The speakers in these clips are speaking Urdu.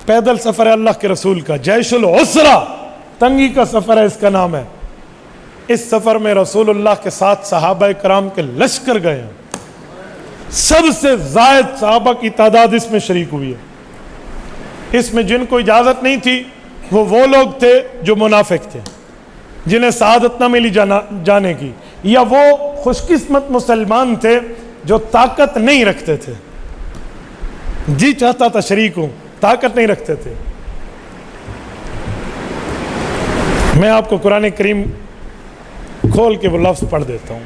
پیدل سفر ہے اللہ کے رسول کا، جیش العسرہ، تنگی کا سفر ہے، اس کا نام ہے۔ اس سفر میں رسول اللہ کے ساتھ صحابہ کرام کے لشکر گئے ہیں، سب سے زائد صحابہ کی تعداد اس میں شریک ہوئی ہے۔ اس میں جن کو اجازت نہیں تھی وہ لوگ تھے جو منافق تھے، جنہیں سعادت نہ ملی جانے کی، یا وہ خوش قسمت مسلمان تھے جو طاقت نہیں رکھتے تھے، جی چاہتا تھا شریک ہوں، طاقت نہیں رکھتے تھے۔ میں آپ کو قرآن کریم کھول کے وہ لفظ پڑھ دیتا ہوں،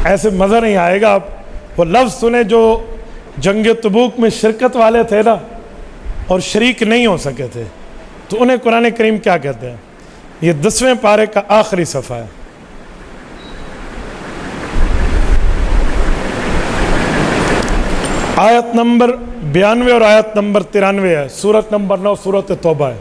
ایسے مزہ نہیں آئے گا۔ آپ وہ لفظ سنیں جو جنگ تبوک میں شرکت والے تھے نا اور شریک نہیں ہو سکے تھے، تو انہیں قرآن کریم کیا کہتے ہیں؟ یہ 10ویں پارے کا آخری صفحہ ہے۔ آیت نمبر 92 اور آیت نمبر 93 ہے، سورت نمبر 9 سورت توبہ ہے۔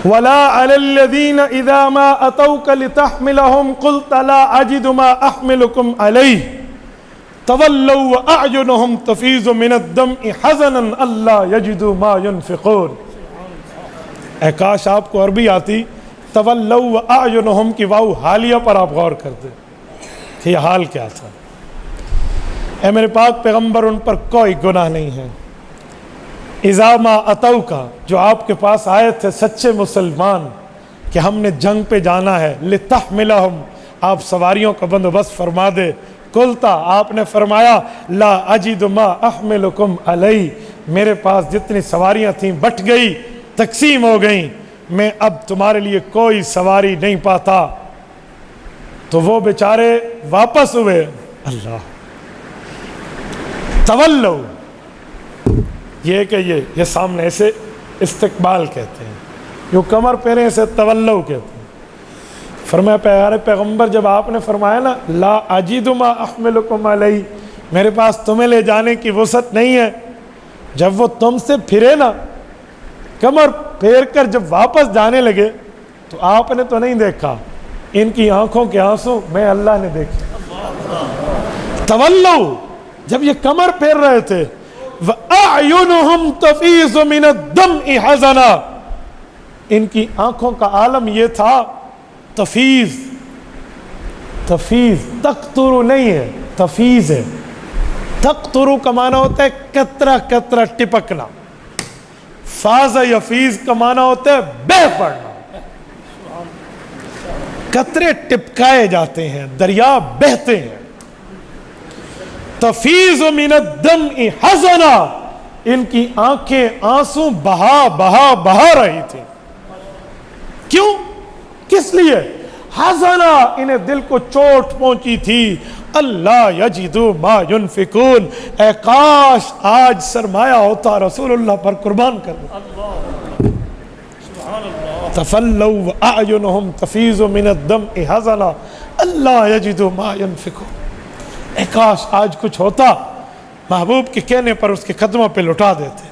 وَلَا عَلَى الَّذِينَ إِذَا مَا أَتَوْكَ لِتَحْمِلَهُمْ قُلْتَ لَا أَجِدُ مَا أَحْمِلُكُمْ عَلَيْهِ تَوَلَّوْا وَأَعْيُنُهُمْ تَفِيضُ مِنَ الدَّمْعِ حَزَنًا أَلَّا يَجِدُوا مَا يُنْفِقُونَ۔ اے کاش آپ کو عربی آتی، تَوَلَّوْا وَأَعْيُنُهُمْ کی واو حالیہ پر آپ غور کرتے کہ یہ حال کیا تھا۔ اے میرے پاک پیغمبر، ان پر کوئی گناہ نہیں ہے۔ اذا ما اتوکا، جو آپ کے پاس آئے تھے سچے مسلمان کہ ہم نے جنگ پہ جانا ہے، لتحملہم، آپ سواریوں کا بندوبست فرما دے، قلتا، آپ نے فرمایا، لا اجد ما احملکم علیہ، میرے پاس جتنی سواریاں تھیں بٹ گئی، تقسیم ہو گئیں، میں اب تمہارے لیے کوئی سواری نہیں پاتا۔ تو وہ بیچارے واپس ہوئے، اللہ تولو، یہ کہ یہ سامنے اسے استقبال کہتے ہیں، جو کمر پہنے اسے تولو کہتے ہیں۔ فرمایا پیارے پیغمبر، جب آپ نے فرمایا نا لا اجید ما احملکم علیہ، میرے پاس تمہیں لے جانے کی وسعت نہیں ہے، جب وہ تم سے پھرے نا، کمر پھیر کر جب واپس جانے لگے، تو آپ نے تو نہیں دیکھا، ان کی آنکھوں کے آنسو میں اللہ نے دیکھے۔ تولو، جب یہ کمر پھیر رہے تھے، وَأَعْيُنُهُمْ تَفِيضُ مِنَ الدَّمْعِ حَزَنًا، ان کی آنکھوں کا عالم یہ تھا، تفیض، تقطر نہیں ہے، تفیض ہے۔ تقطر کا معنی ہوتا ہے قطرہ قطرہ ٹپکنا، فاض یفیض کا معنی ہوتا ہے بہہ پڑنا، قطرے ٹپکائے جاتے ہیں، دریا بہتے ہیں۔ تفیض من الدمع حزنا، ان کی آنکھیں آنسو بہا رہی تھی۔ کیوں؟ کس لیے؟ حزنا، انہیں دل کو چوٹ پہنچی تھی، اللہ یجدو ما ينفقون، اے کاش آج سرمایہ ہوتا رسول اللہ پر قربان کر دو۔ تفلوا اعینہم تفیض من الدمع حزنا اللہ یجدو ما ينفقون، اے کاش آج کچھ ہوتا، محبوب کے کہنے پر اس کے قدموں پہ لٹا دیتے،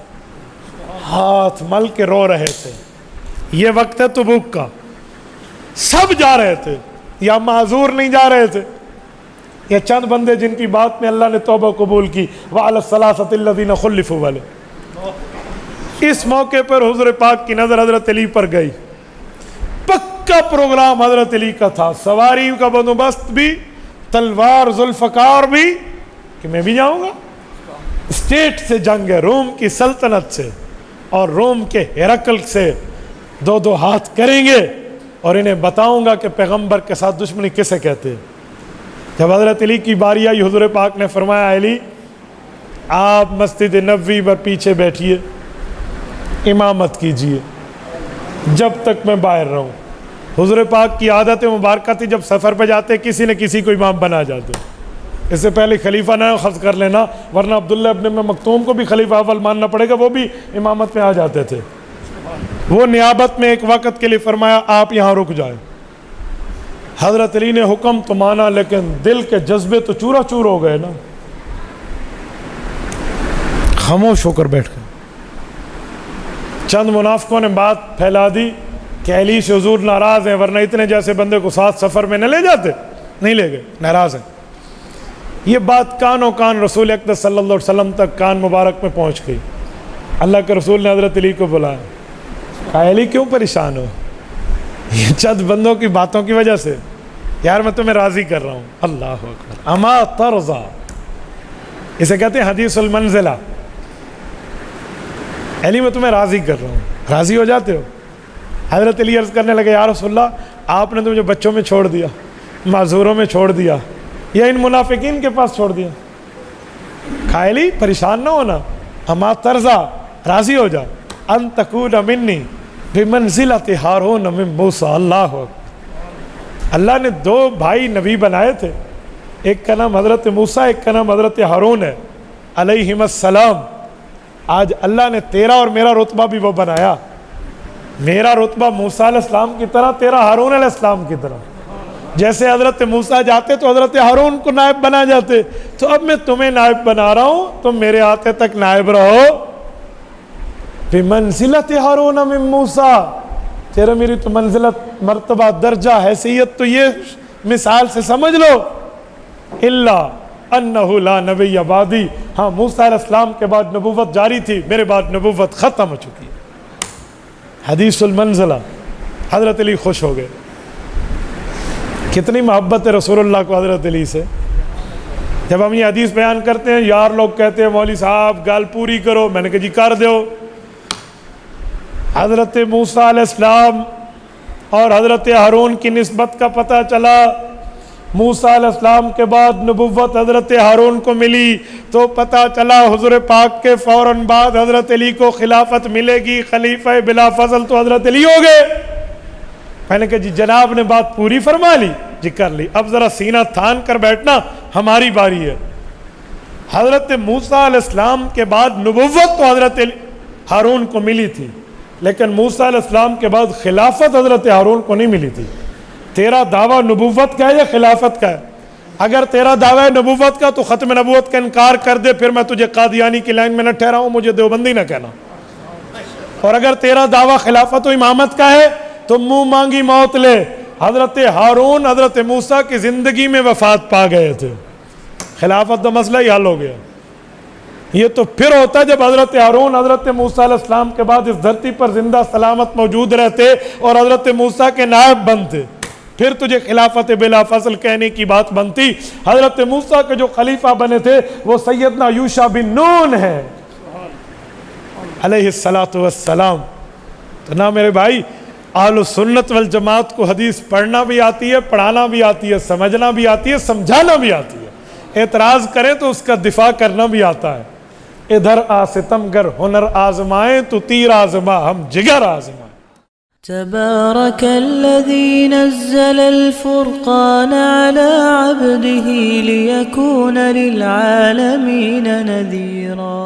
ہاتھ مل کے رو رہے تھے۔ یہ وقت ہے تبوک کا، سب جا رہے تھے، یا معذور نہیں جا رہے تھے، یہ چند بندے جن کی بات میں اللہ نے توبہ قبول کی، وَعَلَى الثَّلَاثَةِ الَّذِينَ خُلِّفُوا والے۔ اس موقع پر حضور پاک کی نظر حضرت علی پر گئی، پکا پروگرام حضرت علی کا تھا، سواری کا بندوبست بھی، تلوار ذوالفقار بھی، کہ میں بھی جاؤں گا۔ اسٹیٹ سے جنگ ہے، روم کی سلطنت سے اور روم کے ہرقل سے، دو ہاتھ کریں گے اور انہیں بتاؤں گا کہ پیغمبر کے ساتھ دشمنی کسے کہتے ہیں۔ جب حضرت علی کی باری آئی، حضور پاک نے فرمایا علی آپ مسجد نبوی پر پیچھے بیٹھیے، امامت کیجیے جب تک میں باہر رہوں۔ حضور پاک کی عادت مبارکہ تھی، جب سفر پہ جاتے کسی نہ کسی کو امام بنا جاتے، اس سے پہلے خلیفہ نہ خذ کر لینا، ورنہ عبداللہ ابن مکتوم کو بھی خلیفہ اول ماننا پڑے گا، وہ بھی امامت میں آ جاتے تھے۔ وہ نیابت میں ایک وقت کے لیے فرمایا آپ یہاں رک جائیں۔ حضرت علی نے حکم تو مانا، لیکن دل کے جذبے تو چورا چور ہو گئے نا، خاموش ہو کر بیٹھ گئے۔ چند منافقوں نے بات پھیلا دی کہ علی سے حضور ناراض ہیں، ورنہ اتنے جیسے بندے کو ساتھ سفر میں نہ لے جاتے، نہیں لے گئے، ناراض ہیں۔ یہ بات کانوں کان رسول اقدس صلی اللہ علیہ وسلم تک کان مبارک میں پہنچ گئی۔ اللہ کے رسول نے حضرت علی کو بلایا، کہا علی کیوں پریشان ہو؟ یہ چند بندوں کی باتوں کی وجہ سے، یار میں تمہیں راضی کر رہا ہوں۔ اللہ اکبر، اما ترضا، اسے کہتے ہیں حدیث المنزلہ۔ علی میں تمہیں راضی کر رہا ہوں، راضی ہو جاتے ہو؟ حضرت علی عرض کرنے لگے، یا رسول اللہ آپ نے تو مجھے بچوں میں چھوڑ دیا، معذوروں میں چھوڑ دیا، یا ان منافقین کے پاس چھوڑ دیا۔ کہا علی پریشان نہ ہونا، اما ترضا، راضی ہو جا، ان تکون منی بمنزلۃ ہارون من موسیٰ۔ اللہ اکبر، اللہ نے دو بھائی نبی بنائے تھے، ایک کا نام حضرت موسیٰ، ایک کا نام حضرت ہارون ہے علیہم السلام۔ آج اللہ نے تیرا اور میرا رتبہ بھی وہ بنایا، میرا رتبہ موسیٰ علیہ السلام کی طرح، تیرا ہارون علیہ السلام کی طرح۔ جیسے حضرت موسیٰ جاتے تو حضرت ہارون کو نائب بنا جاتے، تو اب میں تمہیں نائب بنا رہا ہوں، تم میرے آتے تک نائب رہو۔ بمنزلت ہارون من موسیٰ، تیرا میری تو منزلت، مرتبہ، درجہ، حیثیت تو یہ مثال سے سمجھ لو۔ الا انہ لا نبی بعدی، ہاں موسیٰ علیہ السلام کے بعد نبوت جاری تھی، میرے بعد نبوت ختم ہو چکی ہے۔ حدیث المنزلہ، حضرت علی خوش ہو گئے۔ کتنی محبت ہے رسول اللہ کو حضرت علی سے۔ جب ہم یہ حدیث بیان کرتے ہیں، یار لوگ کہتے ہیں مولوی صاحب گال پوری کرو، میں نے کہا جی کر دو۔ حضرت موسیٰ علیہ السلام اور حضرت ہارون کی نسبت کا پتہ چلا، موسیٰ علیہ السلام کے بعد نبوت حضرت ہارون کو ملی، تو پتہ چلا حضور پاک کے فوراً بعد حضرت علی کو خلافت ملے گی، خلیفہ بلا فضل تو حضرت علی ہو گئے۔ میں نے کہا جی جناب نے بات پوری فرما لی، جی کر لی، اب ذرا سینہ تھان کر بیٹھنا، ہماری باری ہے۔ حضرت موسیٰ علیہ السلام کے بعد نبوت تو حضرت ہارون کو ملی تھی، لیکن موسیٰ علیہ السلام کے بعد خلافت حضرت ہارون کو نہیں ملی تھی۔ تیرا دعویٰ نبوت کا ہے یا خلافت کا ہے؟ اگر تیرا دعویٰ نبوت کا تو ختم نبوت کا انکار کر دے، پھر میں تجھے قادیانی کی لائن میں نہ ٹھہراؤں، مجھے دیوبندی نہ کہنا۔ اور اگر تیرا دعویٰ خلافت و امامت کا ہے تو منہ مانگی موت لے۔ حضرت ہارون حضرت موسیٰ کی زندگی میں وفات پا گئے تھے، خلافت کا مسئلہ ہی حل ہو گیا۔ یہ تو پھر ہوتا جب حضرت ہارون حضرت موسیٰ علیہ السلام کے بعد اس دھرتی پر زندہ سلامت موجود رہتے اور حضرت موسیٰ کے نائب بنتے، پھر تجھے خلافت بلا فضل کہنے کی بات بنتی۔ حضرت موسیٰ کے جو خلیفہ بنے تھے وہ سیدنا یوشع بن نون ہے علیہ السلام۔ تو نہ میرے بھائی، اہل سنت والجماعت کو حدیث پڑھنا بھی آتی ہے، پڑھانا بھی آتی ہے، سمجھنا بھی آتی ہے، سمجھانا بھی آتی ہے، اعتراض کریں تو اس کا دفاع کرنا بھی آتا ہے۔ ادھر آ ستم گر ہنر آزمائیں تو تیر آزما، ہم جگر آزمائیں۔ تبارك الذي نزل الفرقان على عبده ليكون للعالمين نذيرا